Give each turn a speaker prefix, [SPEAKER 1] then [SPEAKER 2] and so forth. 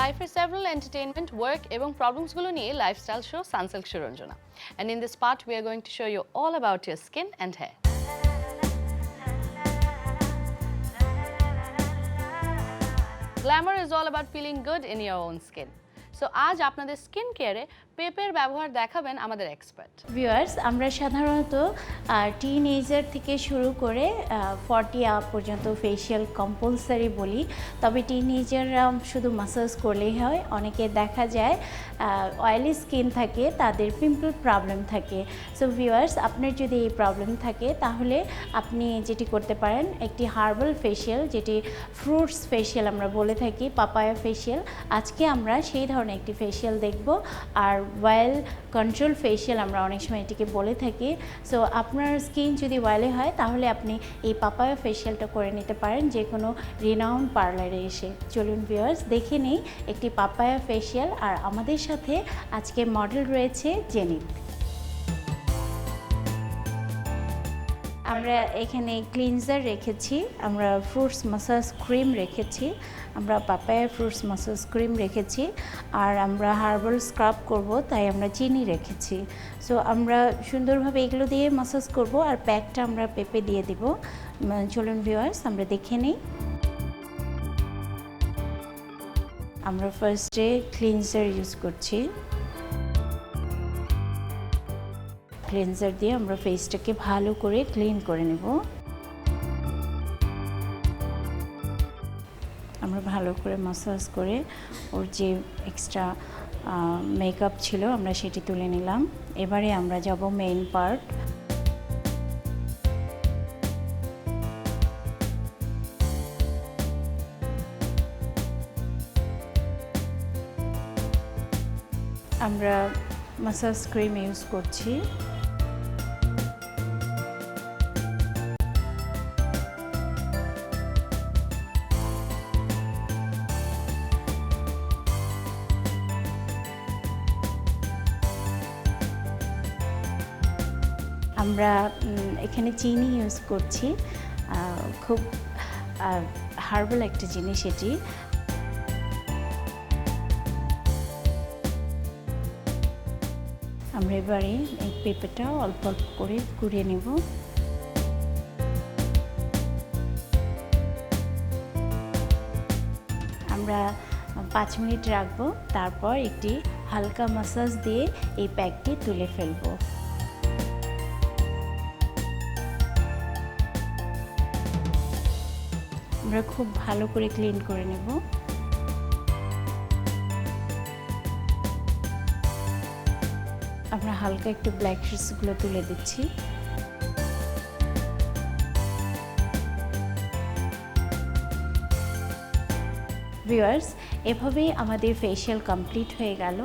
[SPEAKER 1] লাইফের several entertainment, work এবং problems গুলো নিয়ে lifestyle show Sunsilk Suranjana. And in this part we are going to show you all about your skin and hair. Glamour is all about feeling good in your own skin. So আজ আপনাদের skin কেয়ারে পেপের ব্যবহার দেখাবেন আমাদের expert.
[SPEAKER 2] Viewers, আমরা সাধারণত teenager থেকে শুরু করে 40 আপ পর্যন্ত ফেশিয়াল কম্পালসারি বলি, তবে টিনেজাররা শুধু মাসাজ করলেই হয়। অনেকে দেখা যায় অয়েলি স্কিন থাকে, তাদের পিম্পল প্রবলেম থাকে। সো ভিউয়ার্স, আপনার যদি এই প্রবলেম থাকে তাহলে আপনি যেটি করতে পারেন, একটি হার্বাল ফেশিয়াল, যেটি ফ্রুটস ফেশিয়াল আমরা বলে থাকি, পাপায়া ফেশিয়াল। আজকে আমরা সেই ধরনের একটি ফেশিয়াল দেখব, আর ওয়েল কন্ট্রোল ফেশিয়াল আমরা অনেক সময় এটিকে বলে থাকি। সো আপনার স্কিন যদি ওয়েলি হয় তাহলে আপনি এই পাপায়া ফেশিয়ালটা করে নিতে পারেন যে কোনো রিনাউন্ড পার্লারে এসে। চলুন ভিউয়ার্স, দেখে নিই একটি পাপায়া ফেশিয়াল। আর আমাদের সাথে আজকে মডেল রয়েছে জেনিত। আমরা এখানে ক্লিনজার রেখেছি, আমরা ফ্রুটস মাসাজ ক্রিম রেখেছি, আমরা পাপায়া ফ্রুটস মাসাজ ক্রিম রেখেছি, আর আমরা হার্বাল স্ক্রাব করব, তাই আমরা চিনি রেখেছি। সো আমরা সুন্দরভাবে এগুলো দিয়ে মাসাজ করব, আর প্যাকটা আমরা পেপে দিয়ে দিব। চলুন ভিউয়ার্স, আমরা দেখে নিই। আমরা ফার্স্টে ক্লিনজার ইউজ করছি। ক্লিনজার দিয়ে আমরা ফেসটাকে ভালো করে ক্লিন করে নেব। আমরা ভালো করে মাসাজ করে ওর যে এক্সট্রা মেকআপ ছিল আমরা সেটি তুলে নিলাম। এবারে আমরা যাব মেইন পার্ট। আমরা মাসাজ ক্রিম ইউজ করছি। আমরা এখানে চিনি ইউজ করছি, খুব হার্বাল একটা জিনিস এটি। আমরা এবারে এই পেঁপেটা অল্প অল্প করে কুড়িয়ে নেব। আমরা 5 মিনিট রাখবো, তারপর একটি হালকা মাসাজ দিয়ে এই প্যাকটি তুলে ফেলবো। আমরা খুব ভালো করে ক্লিন করে নেব। আমরা হালকা একটু ব্ল্যাক হেডসগুলো তুলে দিচ্ছি। ভিউয়ার্স, এভাবেই আমাদের ফেশিয়াল কমপ্লিট হয়ে গেল।